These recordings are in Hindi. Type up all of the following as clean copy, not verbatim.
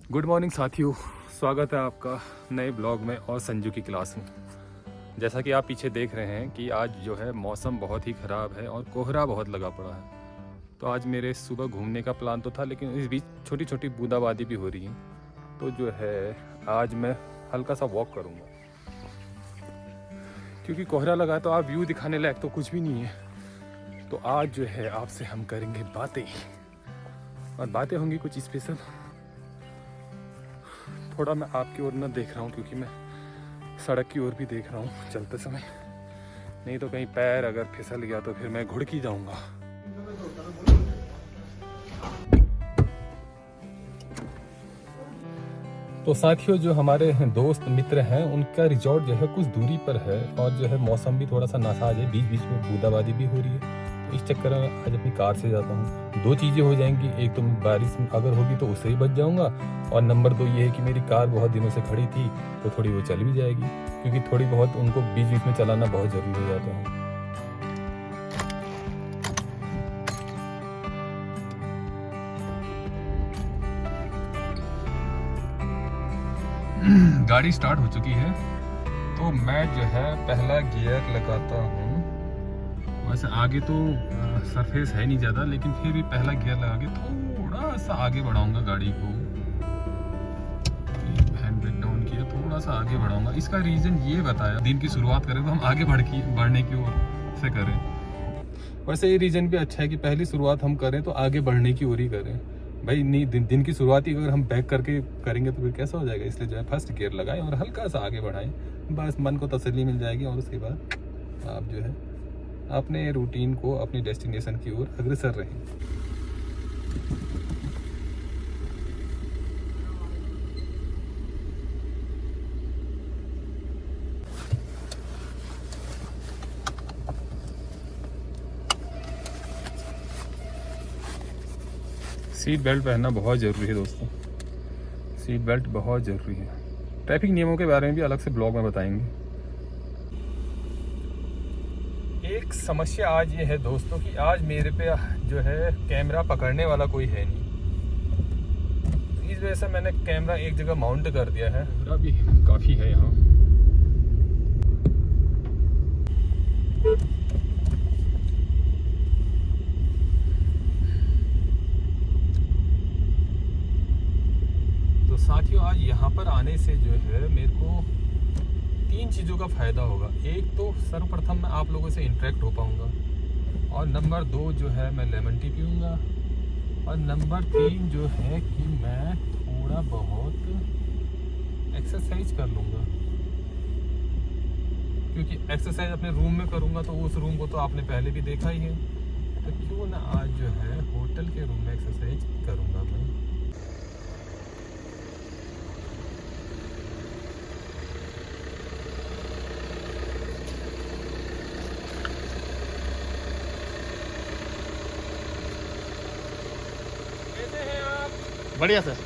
गुड मॉर्निंग साथियों, स्वागत है आपका नए ब्लॉग में और संजू की क्लास में। जैसा कि आप पीछे देख रहे हैं कि आज जो है मौसम बहुत ही ख़राब है और कोहरा बहुत लगा पड़ा है। तो आज मेरे सुबह घूमने का प्लान तो था, लेकिन इस बीच छोटी छोटी बूंदाबांदी भी हो रही है। तो जो है आज मैं हल्का सा वॉक करूँगा, क्योंकि कोहरा लगा है तो आप व्यू दिखाने लायक तो कुछ भी नहीं है। तो आज जो है आपसे हम करेंगे बातें, और बातें होंगी कुछ स्पेशल। थोड़ा मैं आपकी ओर न देख रहा हूँ, क्योंकि मैं सड़क की ओर भी देख रहा हूँ चलते समय, नहीं तो कहीं पैर अगर फिसल गया तो फिर मैं घुड़की जाऊँगा। तो साथियों, जो हमारे दोस्त मित्र हैं उनका रिजॉर्ट जो है कुछ दूरी पर है, और जो है मौसम भी थोड़ा सा नासाज है, बीच बीच में बूंदाबांदी भी हो रही है। तो इस चक्कर में आज अपनी कार से जाता हूँ। दो चीज़ें हो जाएंगी, एक तो बारिश अगर होगी तो उससे ही बच जाऊँगा, और नंबर दो ये है कि मेरी कार बहुत दिनों से खड़ी थी तो थोड़ी वो चल भी जाएगी, क्योंकि थोड़ी बहुत उनको बीच बीच में चलाना बहुत ज़रूरी हो जाता है। गाड़ी स्टार्ट हो चुकी है, तो मैं जो है पहला गियर लगाता हूँ। वैसे आगे तो सरफेस है नहीं ज़्यादा, लेकिन फिर भी पहला गियर लगा के थोड़ा सा आगे बढ़ाऊंगा गाड़ी को। हैंड ब्रेक डाउन किया, थोड़ा सा आगे बढ़ाऊंगा। इसका रीज़न ये बताया, दिन की शुरुआत करें तो हम आगे बढ़ने की ओर से करें। वैसे ये रीज़न भी अच्छा है कि पहली शुरुआत हम करें तो आगे बढ़ने की ओर ही करें। भाई नहीं, दिन की शुरुआत ही अगर हम बैक करके करेंगे तो फिर कैसा हो जाएगा। इसलिए जो है फर्स्ट गियर लगाएं और हल्का सा आगे बढ़ाएं, बस मन को तसल्ली मिल जाएगी। और उसके बाद आप जो है अपने रूटीन को, अपनी डेस्टिनेशन की ओर अग्रसर रहें। सीट बेल्ट पहनना बहुत ज़रूरी है दोस्तों, सीट बेल्ट बहुत ज़रूरी है। ट्रैफिक नियमों के बारे में भी अलग से ब्लॉग में बताएंगे। एक समस्या आज ये है दोस्तों कि आज मेरे पे जो है कैमरा पकड़ने वाला कोई है नहीं, इस वजह से मैंने कैमरा एक जगह माउंट कर दिया है। कोहरा भी काफ़ी है यहाँ। तो साथियों, आज यहाँ पर आने से जो है मेरे को तीन चीज़ों का फ़ायदा होगा। एक तो सर्वप्रथम मैं आप लोगों से इंटरेक्ट हो पाऊँगा, और नंबर दो जो है मैं लेमन टी पीऊँगा, और नंबर तीन जो है कि मैं थोड़ा बहुत एक्सरसाइज कर लूँगा। क्योंकि एक्सरसाइज अपने रूम में करूँगा तो उस रूम को तो आपने पहले भी देखा ही है, तो क्यों ना आज जो है होटल के रूम में एक्सरसाइज करूँगा मैं। कैसे हैं आप? बढ़िया सर।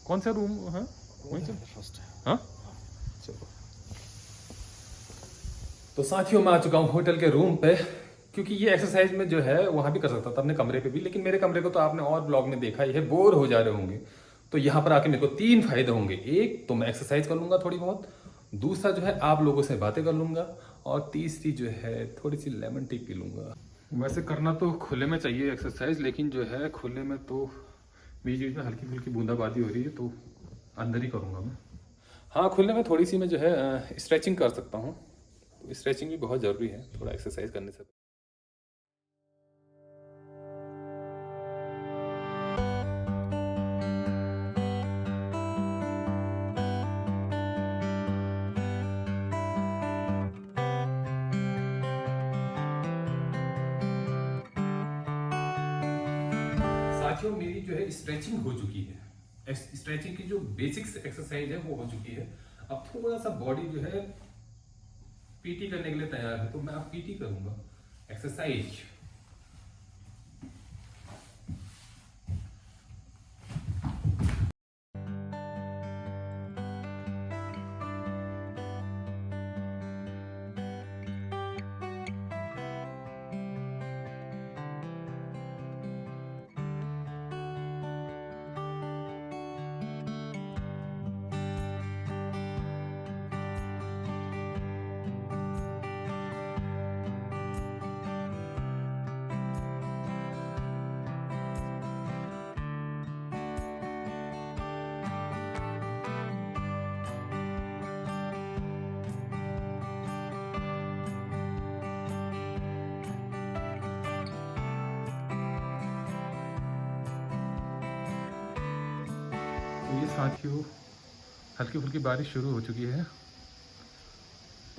कौन सा रूम है? वहीं से फर्स्ट है। हाँ चलो। तो साथियों, मैं आ चुका हूँ होटल के रूम पे, क्योंकि ये एक्सरसाइज में जो है वहाँ भी कर सकता था अपने कमरे पे भी, लेकिन मेरे कमरे को तो आपने और ब्लॉग में देखा ही है, बोर हो जा रहे होंगे। तो यहाँ पर आके मेरे को तीन फायदे होंगे। एक तो मैं एक्सरसाइज कर लूँगा थोड़ी बहुत, दूसरा जो है आप लोगों से बातें कर लूँगा, और तीसरी जो है थोड़ी सी लेमन टी पी लूँगा। वैसे करना तो खुले में चाहिए एक्सरसाइज, लेकिन जो है खुले में तो बीच बीच में हल्की फुल्की बूंदाबांदी हो रही है, तो अंदर ही करूँगा मैं। हाँ, खुले में थोड़ी सी मैं जो है स्ट्रेचिंग कर सकता हूँ, तो स्ट्रेचिंग भी बहुत ज़रूरी है थोड़ा एक्सरसाइज करने से। साथियों, मेरी जो है स्ट्रेचिंग हो चुकी है। स्ट्रेचिंग की जो बेसिक्स एक्सरसाइज है वो हो चुकी है। अब थोड़ा सा बॉडी जो है पीटी करने के लिए तैयार है, तो मैं अब पीटी करूंगा, एक्सरसाइज। तो ये साथियों हल्की फुल्की बारिश शुरू हो चुकी है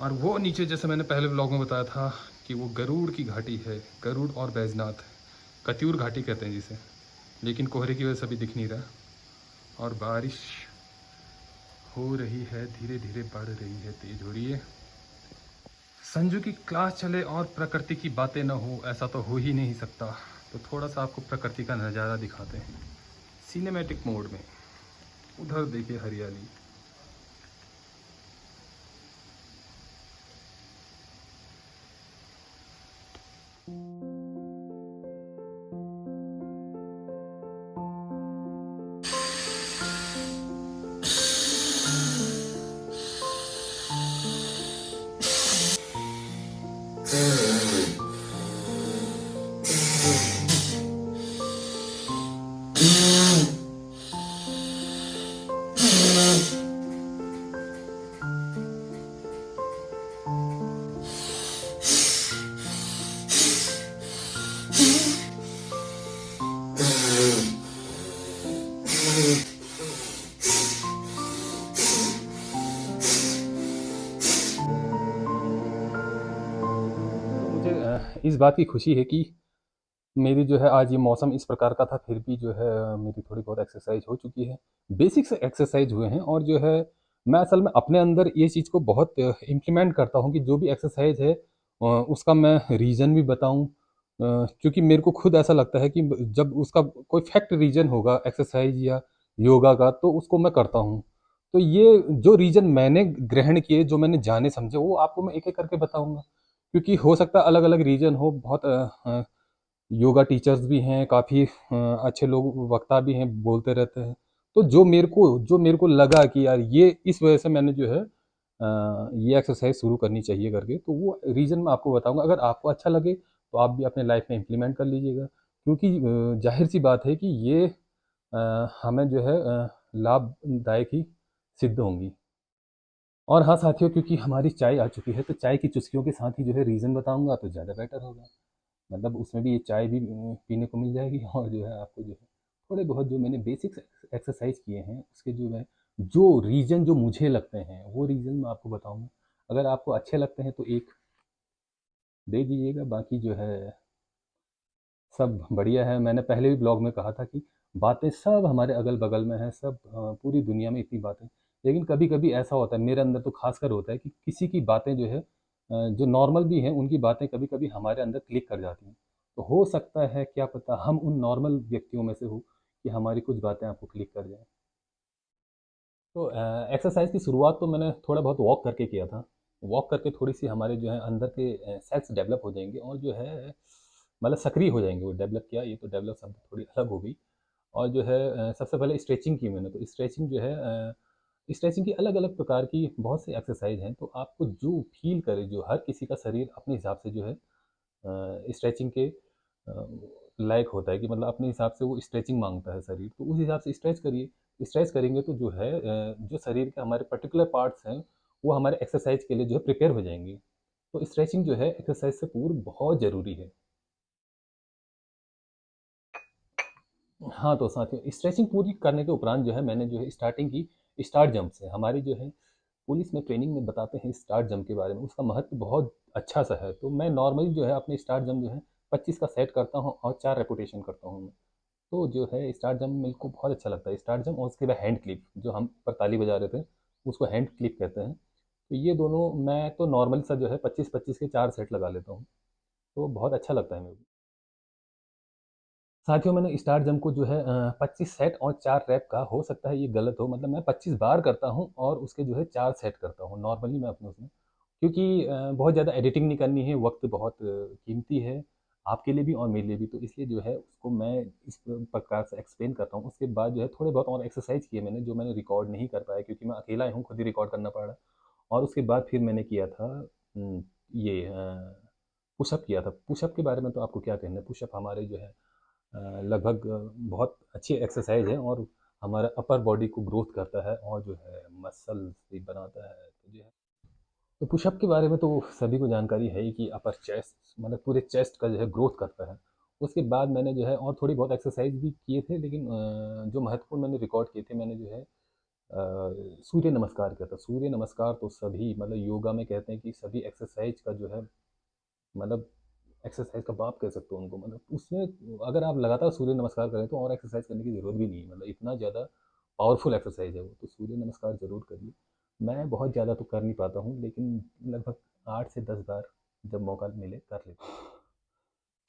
और वो नीचे जैसे मैंने पहले ब्लॉग में बताया था कि वो गरुड़ की घाटी है, गरुड़ और बैजनाथ, कत्यूर घाटी कहते हैं जिसे, लेकिन कोहरे की वजह से अभी दिख नहीं रहा और बारिश हो रही है, धीरे धीरे बढ़ रही है, तेज हो रही है। संजू की क्लास चले और प्रकृति की बातें ना हो, ऐसा तो हो ही नहीं सकता। तो थोड़ा सा आपको प्रकृति का नज़ारा दिखाते हैं सिनेमैटिक मोड में। उधर देखिए हरियाली। मुझे इस बात की खुशी है कि मेरी जो है आज ये मौसम इस प्रकार का था, फिर भी जो है मेरी थोड़ी बहुत एक्सरसाइज हो चुकी है। बेसिक से एक्सरसाइज हुए हैं और जो है मैं असल में अपने अंदर ये चीज़ को बहुत इम्प्लीमेंट करता हूँ कि जो भी एक्सरसाइज है उसका मैं रीज़न भी बताऊँ, क्योंकि मेरे को खुद ऐसा लगता है कि जब उसका कोई फैक्ट रीज़न होगा एक्सरसाइज या योगा का तो उसको मैं करता हूँ। तो ये जो रीज़न मैंने ग्रहण किए, जो मैंने जाने समझे, वो आपको मैं एक एक करके बताऊंगा, क्योंकि हो सकता है अलग अलग रीजन हो। बहुत योगा टीचर्स भी हैं, काफ़ी अच्छे लोग वक्ता भी हैं, बोलते रहते हैं। तो जो मेरे को लगा कि यार ये इस वजह से मैंने जो है ये एक्सरसाइज शुरू करनी चाहिए करके, तो वो रीज़न मैं आपको बताऊंगा। अगर आपको अच्छा लगे तो आप भी अपने लाइफ में इम्प्लीमेंट कर लीजिएगा, क्योंकि जाहिर सी बात है कि ये हमें जो है लाभदायक ही सिद्ध होंगी। और हाँ साथियों, क्योंकि हमारी चाय आ चुकी है तो चाय की चुस्कियों के साथ ही जो है रीज़न बताऊंगा तो ज़्यादा बेटर होगा। मतलब उसमें भी ये चाय भी पीने को मिल जाएगी और जो है आपको जो है थोड़े बहुत जो मैंने बेसिक्स एक्सरसाइज किए हैं उसके जो रीज़न जो मुझे लगते हैं वो रीज़न मैं आपको बताऊंगा। अगर आपको अच्छे लगते हैं तो एक दे दीजिएगा, बाकी जो है सब बढ़िया है। मैंने पहले भी ब्लॉग में कहा था कि बातें सब हमारे अगल बगल में हैं, सब पूरी दुनिया में इतनी बातें। लेकिन कभी कभी ऐसा होता है, मेरे अंदर तो खासकर होता है कि किसी की बातें जो है जो नॉर्मल भी हैं उनकी बातें कभी कभी हमारे अंदर क्लिक कर जाती हैं। तो हो सकता है, क्या पता, हम उन नॉर्मल व्यक्तियों में से हो कि हमारी कुछ बातें आपको क्लिक कर जाएं। तो एक्सरसाइज की शुरुआत तो मैंने थोड़ा बहुत वॉक करके किया था। वॉक करके थोड़ी सी हमारे जो है अंदर के सेल्स डेवलप हो जाएंगे और जो है मतलब सक्रिय हो जाएंगे। वो डेवलप किया, ये तो डेवलप शब्द थोड़ी अलग हो गई। और जो है सबसे पहले स्ट्रेचिंग की मैंने। तो स्ट्रेचिंग जो है स्ट्रेचिंग की अलग अलग प्रकार की बहुत सी एक्सरसाइज हैं। तो आपको जो फील करे, जो हर किसी का शरीर अपने हिसाब से जो है स्ट्रेचिंग के लायक होता है कि मतलब अपने हिसाब से वो स्ट्रेचिंग मांगता है शरीर, तो उस हिसाब से स्ट्रेच करिए। स्ट्रेच करेंगे तो जो है जो शरीर के हमारे पर्टिकुलर पार्ट्स हैं वो हमारे एक्सरसाइज के लिए जो है प्रिपेयर हो जाएंगे। तो स्ट्रेचिंग जो है एक्सरसाइज से पूर्व बहुत ज़रूरी है। हाँ, तो साथियों स्ट्रेचिंग पूरी करने के उपरांत जो है मैंने जो है स्टार्टिंग की स्टार्ट जंप से। हमारी जो है पुलिस में ट्रेनिंग में बताते हैं स्टार्ट जंप के बारे में, उसका महत्व बहुत अच्छा सा है। तो मैं नॉर्मली जो है अपने स्टार्ट जंप जो है 25 का सेट करता हूँ और 4 रेपुटेशन करता हूँ मैं। तो जो है स्टार्ट जंप मेरे को बहुत अच्छा लगता है, स्टार्ट जंप और उसके बाद हैंड क्लिप, जो हम पर ताली बजा रहे थे उसको हैंड क्लिप कहते हैं। तो ये दोनों मैं तो नॉर्मल सा जो है 25-25 के 4 सेट लगा लेता हूँ। तो बहुत अच्छा लगता है मेरे को। साथियों मैंने स्टार जंप को जो है 25 सेट और 4 रैप का, हो सकता है ये गलत हो, मतलब मैं 25 बार करता हूँ और उसके जो है 4 सेट करता हूँ नॉर्मली मैं अपने उसमें। क्योंकि बहुत ज़्यादा एडिटिंग नहीं करनी है, वक्त बहुत कीमती है आपके लिए भी और मेरे लिए भी, तो इसलिए जो है उसको मैं इस प्रकार से एक्सप्लेन करता हूँ। उसके बाद जो है थोड़े बहुत और एक्सरसाइज किए मैंने, जो मैंने रिकॉर्ड नहीं कर पाया क्योंकि मैं अकेला ही हूँ, खुद ही रिकॉर्ड करना पड़ा। और उसके बाद फिर मैंने किया था ये पुशअप किया था। पुशअप के बारे में तो आपको क्या कहना है। पुशअप हमारे जो है लगभग बहुत अच्छी एक्सरसाइज है और हमारा अपर बॉडी को ग्रोथ करता है और जो है मसल भी बनाता है। तो जो है तो पुशअप के बारे में तो सभी को जानकारी है ही कि अपर चेस्ट मतलब पूरे चेस्ट का जो है ग्रोथ करता है। उसके बाद मैंने जो है और थोड़ी बहुत एक्सरसाइज भी किए थे, लेकिन जो महत्वपूर्ण मैंने रिकॉर्ड किए थे, मैंने जो है सूर्य नमस्कार किया था। सूर्य नमस्कार तो सभी मतलब योगा में कहते हैं कि सभी एक्सरसाइज का जो है मतलब एक्सरसाइज का बाप कह सकते हो उनको। मतलब उसमें अगर आप लगातार सूर्य नमस्कार करें तो और एक्सरसाइज करने की ज़रूरत भी नहीं है, मतलब इतना ज़्यादा पावरफुल एक्सरसाइज है वो। तो सूर्य नमस्कार ज़रूर करिए। मैं बहुत ज़्यादा तो कर नहीं पाता हूँ, लेकिन लगभग 8 से 10 बार जब मौका मिले कर लेता हूँ।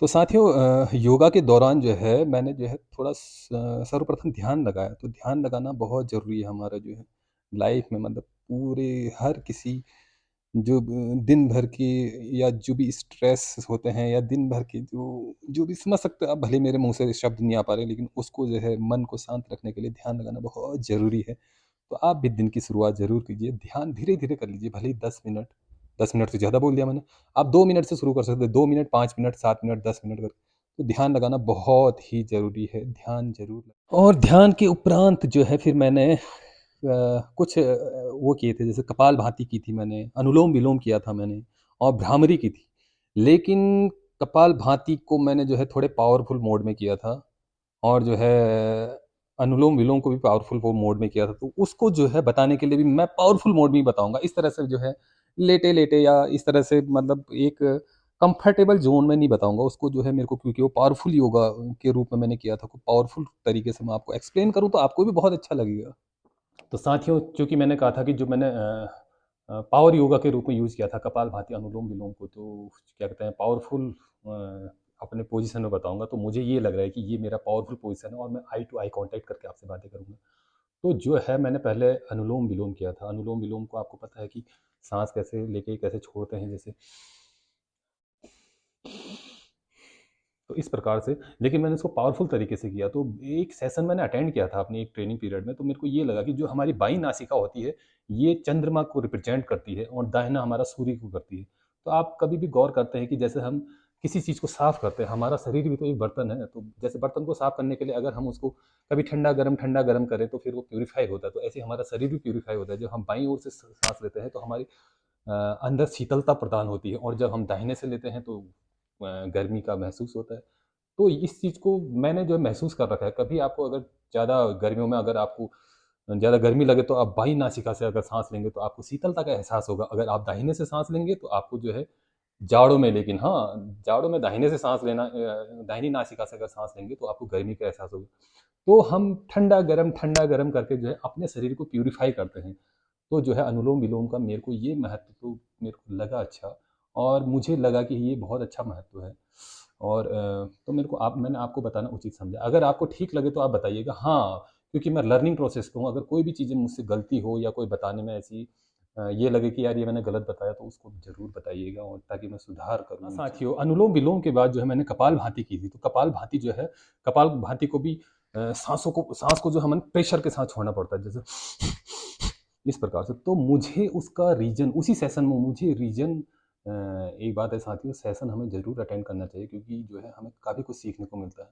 तो साथियों योगा के दौरान जो है मैंने जो है थोड़ा सर्वप्रथम ध्यान लगाया। तो ध्यान लगाना बहुत ज़रूरी है हमारा जो है लाइफ में, मतलब पूरे हर किसी जो दिन भर की या जो भी स्ट्रेस होते हैं या दिन भर के जो जो भी समझ सकते हैं आप, भले मेरे मुंह से शब्द नहीं आ पा रहे, लेकिन उसको जो है मन को शांत रखने के लिए ध्यान लगाना बहुत ज़रूरी है। तो आप भी दिन की शुरुआत ज़रूर कीजिए, ध्यान धीरे धीरे कर लीजिए, भले ही 10 मिनट, 10 मिनट से ज़्यादा बोल दिया मैंने, आप 2 मिनट से शुरू कर सकते हैं, 2 मिनट, 5 मिनट, 7 मिनट, 10 मिनट कर। तो ध्यान लगाना बहुत ही ज़रूरी है, ध्यान जरूर और ध्यान के उपरांत जो है फिर मैंने कुछ वो किए थे, जैसे कपाल भाती की थी मैंने, अनुलोम विलोम किया था मैंने, और भ्रामरी की थी। लेकिन कपाल भाती को मैंने जो है थोड़े पावरफुल मोड में किया था, और जो है अनुलोम विलोम को भी पावरफुल वो मोड में किया था। तो उसको जो है बताने के लिए भी मैं पावरफुल मोड में ही बताऊंगा, इस तरह से जो है लेटे लेटे या इस तरह से, मतलब एक कंफर्टेबल जोन में नहीं बताऊंगा उसको जो है मेरे को, क्योंकि वो पावरफुल योगा के रूप में मैंने किया था। पावरफुल तरीके से मैं आपको एक्सप्लेन करूँ तो आपको भी बहुत अच्छा लगेगा। तो साथियों, चूँकि मैंने कहा था कि जो मैंने पावर योगा के रूप में यूज़ किया था कपाल भाती अनुलोम विलोम को, तो क्या कहते हैं पावरफुल अपने पोजीशन में बताऊंगा। तो मुझे ये लग रहा है कि ये मेरा पावरफुल पोजीशन है और मैं आई टू आई कांटेक्ट करके आपसे बातें करूंगा। तो जो है मैंने पहले अनुलोम विलोम किया था। अनुलोम विलोम को आपको पता है कि सांस कैसे लेके कैसे छोड़ते हैं, जैसे तो इस प्रकार से। लेकिन मैंने इसको पावरफुल तरीके से किया। तो एक सेशन मैंने अटेंड किया था अपनी एक ट्रेनिंग पीरियड में, तो मेरे को ये लगा कि जो हमारी बाई नासिका होती है ये चंद्रमा को रिप्रेजेंट करती है और दाहिना हमारा सूर्य को करती है। तो आप कभी भी गौर करते हैं कि जैसे हम किसी चीज़ को साफ करते हैं, हमारा शरीर भी तो एक बर्तन है। तो जैसे बर्तन को साफ करने के लिए अगर हम उसको कभी ठंडा गर्म करें तो फिर वो प्यूरीफाई होता है, तो ऐसे हमारा शरीर भी प्यूरीफाई होता है। जब हम बाई ओर से सांस लेते हैं तो हमारी अंदर शीतलता प्रदान होती है, और जब हम दाहिने से लेते हैं तो गर्मी का महसूस होता है। तो इस चीज़ को मैंने जो महसूस कर रखा है। कभी आपको अगर ज़्यादा गर्मियों में अगर आपको ज़्यादा गर्मी लगे तो आप बाई नासिका से अगर सांस लेंगे तो आपको शीतलता का एहसास होगा। अगर आप दाहिने से सांस लेंगे तो आपको जो है जाड़ों में, लेकिन हाँ, जाड़ों में दाहिने से सांस लेना, दाहिनी नासिका से अगर सांस लेंगे तो आपको गर्मी का एहसास होगा। तो हम ठंडा गरम करके जो है अपने शरीर को प्यूरिफाई करते हैं। तो जो है अनुलोम विलोम का मेरे को ये महत्व तो मेरे को लगा अच्छा, और मुझे लगा कि ये बहुत अच्छा महत्व है। और तो मेरे को आप मैंने आपको बताना उचित समझा। अगर आपको ठीक लगे तो आप बताइएगा। हाँ, क्योंकि मैं लर्निंग प्रोसेस पे हूँ। अगर कोई भी चीज़ें मुझसे गलती हो या कोई बताने में ऐसी ये लगे कि यार ये मैंने गलत बताया, तो उसको ज़रूर बताइएगा, और ताकि मैं सुधार करूँ। हाँ साथियों, अनुलोम विलोम के बाद जो है मैंने कपाल भाती की थी। तो कपाल भाती जो है, कपाल भाती को भी सांस को जो हमें प्रेशर के साथ छोड़ना पड़ता है, जैसे इस प्रकार से। तो मुझे उसका रीजन उसी सेशन में मुझे रीजन एक बात है साथियों, सेशन हमें ज़रूर अटेंड करना चाहिए, क्योंकि जो है हमें काफ़ी कुछ सीखने को मिलता है।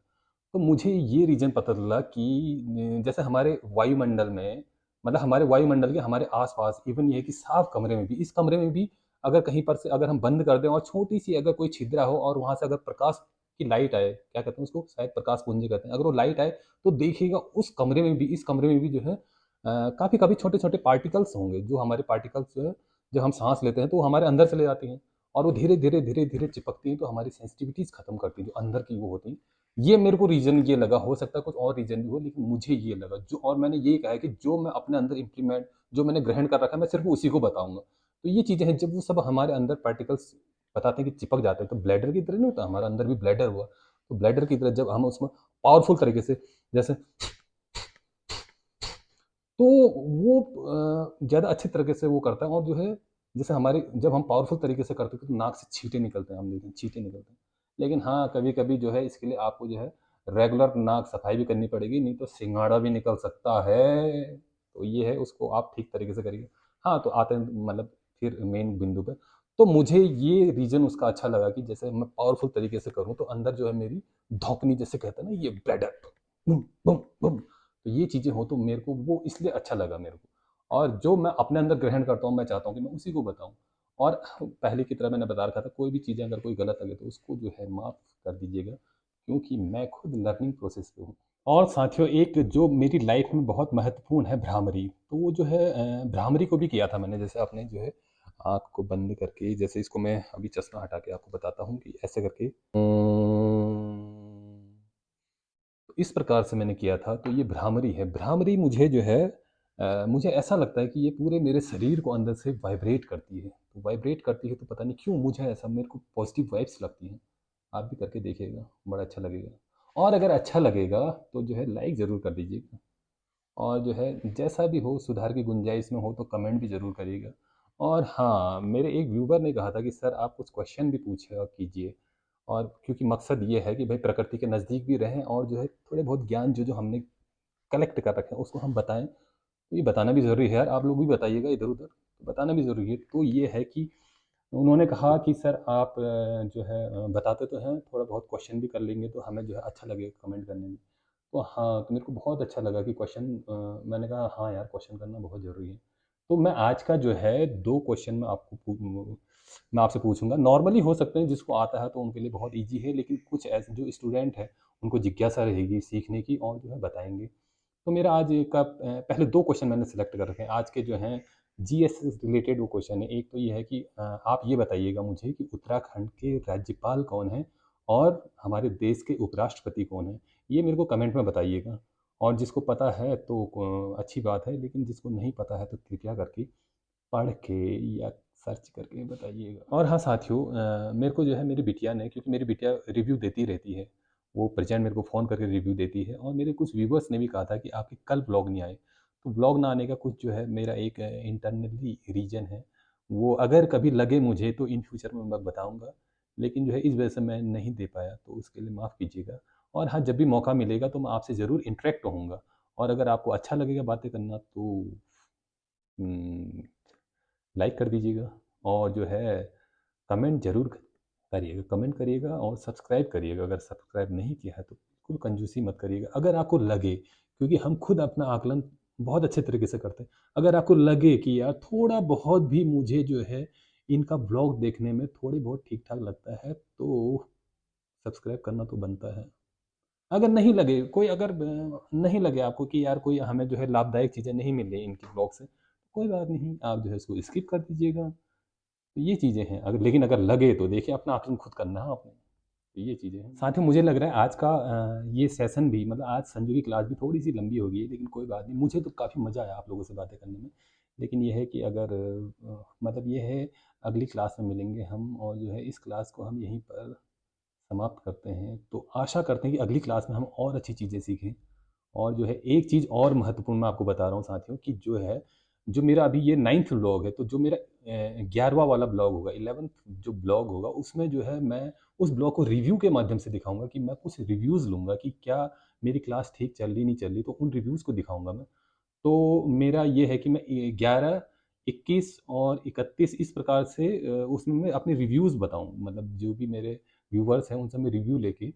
तो मुझे ये रीजन पता चला कि जैसे हमारे वायुमंडल में, मतलब हमारे वायुमंडल के हमारे आसपास, इवन ये है कि साफ कमरे में भी, इस कमरे में भी अगर कहीं पर से अगर हम बंद कर दें और छोटी सी अगर कोई छिद्रा हो और वहाँ से अगर प्रकाश की लाइट आए, क्या कहते हैं उसको, शायद प्रकाश पुंज कहते हैं, अगर वो लाइट आए तो देखिएगा उस कमरे में भी, इस कमरे में भी जो है काफ़ी काफ़ी छोटे छोटे पार्टिकल्स होंगे। जो हमारे पार्टिकल्स जो है, जब हम सांस लेते हैं तो वो हमारे अंदर चले जाती हैं, और वो धीरे धीरे चिपकती हैं, तो हमारी सेंसिटिविटीज़ खत्म करती हैं जो अंदर की वो होती हैं। ये मेरे को रीज़न ये लगा, हो सकता है कुछ और रीज़न भी हो, लेकिन मुझे ये लगा जो, और मैंने ये कहा है कि जो मैं अपने अंदर इम्प्लीमेंट, जो मैंने ग्रहण कर रखा है, मैं सिर्फ उसी को बताऊंगा। तो ये चीज़ें हैं, जब वो सब हमारे अंदर पार्टिकल्स बताते हैं कि चिपक जाते हैं, तो ब्लैडर की तरह नहीं होता, हमारा अंदर भी ब्लैडर हुआ, तो ब्लैडर की तरह जब हम उसमें पावरफुल तरीके से, जैसे तो वो ज़्यादा अच्छे तरीके से वो करता है। और जो है जैसे हमारे, जब हम पावरफुल तरीके से करते हैं तो नाक से छींटे निकलते हैं, हम देखें छींटे निकलते हैं। लेकिन हाँ, कभी कभी जो है इसके लिए आपको जो है रेगुलर नाक सफाई भी करनी पड़ेगी, नहीं तो सिंगाड़ा भी निकल सकता है। तो ये है, उसको आप ठीक तरीके से करिए। हाँ, तो आते हैं मतलब फिर मेन बिंदु पे। तो मुझे ये रीजन उसका अच्छा लगा कि जैसे मैं पावरफुल तरीके से करूँ तो अंदर जो है मेरी धौकनी, जैसे कहते हैं ना, ये ब्लैडर बम बम बम, तो ये चीज़ें हो तो मेरे को वो इसलिए अच्छा लगा मेरे को। और जो मैं अपने अंदर ग्रहण करता हूँ, मैं चाहता हूँ कि मैं उसी को बताऊँ। और पहले की तरह मैंने बता रखा था, कोई भी चीज़ें अगर कोई गलत लगे तो उसको जो है माफ़ कर दीजिएगा, क्योंकि मैं खुद लर्निंग प्रोसेस पे हूँ। और साथियों, एक जो मेरी लाइफ में बहुत महत्वपूर्ण है भ्रामरी, तो वो जो है भ्रामरी को भी किया था मैंने, जैसे आपने जो है आँख को बंद करके, जैसे इसको मैं अभी चश्मा हटा के आपको बताता हूँ कि ऐसे करके तो इस प्रकार से मैंने किया था, तो ये भ्रामरी है। भ्रामरी मुझे जो है मुझे ऐसा लगता है कि ये पूरे मेरे शरीर को अंदर से वाइब्रेट करती है। तो वाइब्रेट करती है तो पता नहीं क्यों मुझे ऐसा, मेरे को पॉजिटिव वाइब्स लगती हैं। आप भी करके देखिएगा, बड़ा अच्छा लगेगा। और अगर अच्छा लगेगा तो जो है लाइक ज़रूर कर दीजिएगा। और जो है जैसा भी हो, सुधार की गुंजाइश में हो तो कमेंट भी ज़रूर करिएगा। और हाँ, मेरे एक व्यूवर ने कहा था कि सर आप कुछ क्वेश्चन भी पूछा कीजिए, और क्योंकि मकसद ये है कि भाई प्रकृति के नज़दीक भी रहें और जो है थोड़े बहुत ज्ञान जो जो हमने कलेक्ट कर रखे हैं उसको हम बताएं। तो ये बताना भी ज़रूरी है यार, आप लोग भी बताइएगा इधर उधर, तो बताना भी ज़रूरी है। तो ये है कि उन्होंने कहा कि सर आप जो है बताते तो हैं, थोड़ा बहुत क्वेश्चन भी कर लेंगे तो हमें जो है अच्छा लगेगा कमेंट करने में। तो हाँ, तो मेरे को बहुत अच्छा लगा कि क्वेश्चन, मैंने कहा हाँ यार, क्वेश्चन करना बहुत ज़रूरी है। तो मैं आज का जो है 2 क्वेश्चन मैं आपसे पूछूँगा। नॉर्मली हो सकते हैं, जिसको आता है तो उनके लिए बहुत ईज़ी है, लेकिन कुछ ऐसे जो स्टूडेंट हैं, उनको जिज्ञासा रहेगी सीखने की और जो है बताएँगे। तो मेरा आज का पहले 2 क्वेश्चन मैंने सेलेक्ट कर रखे हैं। आज के जो हैं जीएस से रिलेटेड वो क्वेश्चन है। एक तो ये है कि आप ये बताइएगा मुझे कि उत्तराखंड के राज्यपाल कौन हैं और हमारे देश के उपराष्ट्रपति कौन हैं? ये मेरे को कमेंट में बताइएगा। और जिसको पता है तो अच्छी बात है, लेकिन जिसको नहीं पता है तो कृपया करके पढ़ के या सर्च करके बताइएगा। और हाँ साथियों, मेरे को जो है मेरी बिटिया ने, क्योंकि मेरी बिटिया रिव्यू देती रहती है, वो प्रेजेंट मेरे को फ़ोन करके रिव्यू देती है, और मेरे कुछ व्यूवर्स ने भी कहा था कि आपके कल ब्लॉग नहीं आए। तो ब्लॉग ना आने का कुछ जो है मेरा एक इंटरनली रीजन है, वो अगर कभी लगे मुझे तो इन फ्यूचर में मैं बताऊँगा, लेकिन जो है इस वजह से मैं नहीं दे पाया, तो उसके लिए माफ़ कीजिएगा। और हाँ, जब भी मौका मिलेगा तो मैं आपसे ज़रूर इंटरेक्ट होऊँगा, और अगर आपको अच्छा लगेगा बातें करना तो उम, लाइक कर दीजिएगा, और जो है कमेंट ज़रूर करिएगा, कमेंट करिएगा और सब्सक्राइब करिएगा। अगर सब्सक्राइब नहीं किया है तो बिल्कुल कंजूसी मत करिएगा। अगर आपको लगे, क्योंकि हम खुद अपना आकलन बहुत अच्छे तरीके से करते हैं, अगर आपको लगे कि यार थोड़ा बहुत भी मुझे जो है इनका ब्लॉग देखने में थोड़ी बहुत ठीक ठाक लगता है, तो सब्सक्राइब करना तो बनता है। अगर नहीं लगे, कोई अगर नहीं लगे आपको कि यार कोई हमें जो है लाभदायक चीज़ें नहीं मिल रही इनके ब्लॉग से, कोई बात नहीं, आप जो है इसको स्किप कर दीजिएगा। तो ये चीज़ें हैं, अगर लेकिन अगर लगे तो देखिए अपना आकलन खुद करना है आपने। तो ये चीज़ें हैं। साथ ही मुझे लग रहा है आज का ये सेशन भी, मतलब आज संजू की क्लास भी थोड़ी-सी लंबी हो गई है, लेकिन कोई बात नहीं, मुझे तो काफ़ी मज़ा आया आप लोगों से बातें करने में। लेकिन ये है कि अगर मतलब ये है, अगली क्लास में मिलेंगे हम, और जो है इस क्लास को हम यहीं पर समाप्त करते हैं। तो आशा करते हैं कि अगली क्लास में हम और अच्छी चीज़ें सीखें। और जो है एक चीज़ और महत्वपूर्ण मैं आपको बता रहा हूँ साथियों, कि जो है, जो मेरा अभी ये 9th व्लॉग है, तो जो मेरा 11वां वाला ब्लॉग होगा, 11th जो ब्लॉग होगा, उसमें जो है मैं उस ब्लॉग को रिव्यू के माध्यम से दिखाऊँगा, कि मैं कुछ रिव्यूज़ लूँगा कि क्या मेरी क्लास ठीक चल रही, नहीं चल रही, तो उन रिव्यूज़ को दिखाऊँगा मैं। तो मेरा ये है कि मैं 11, 21 और 31 इस प्रकार से उसमें मैं अपने रिव्यूज़ बताऊँ, मतलब जो भी मेरे व्यूवर्स हैं उनसे मैं रिव्यू लेके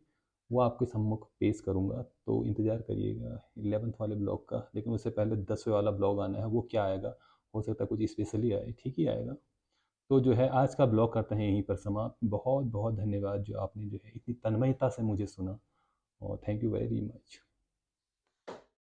वो आपके सम्मुख पेश करूँगा। तो इंतज़ार करिएगा 11th वाले ब्लॉग का, लेकिन उससे पहले 10वें वाला ब्लॉग आना है, वो क्या आएगा? हो सकता है कुछ स्पेशल ही आए, ठीक ही आएगा। तो जो है आज का ब्लॉग करते हैं यहीं पर समाप्त। बहुत-बहुत धन्यवाद जो आपने जो है इतनी तन्मयता से मुझे सुना, और थैंक यू वेरी मच।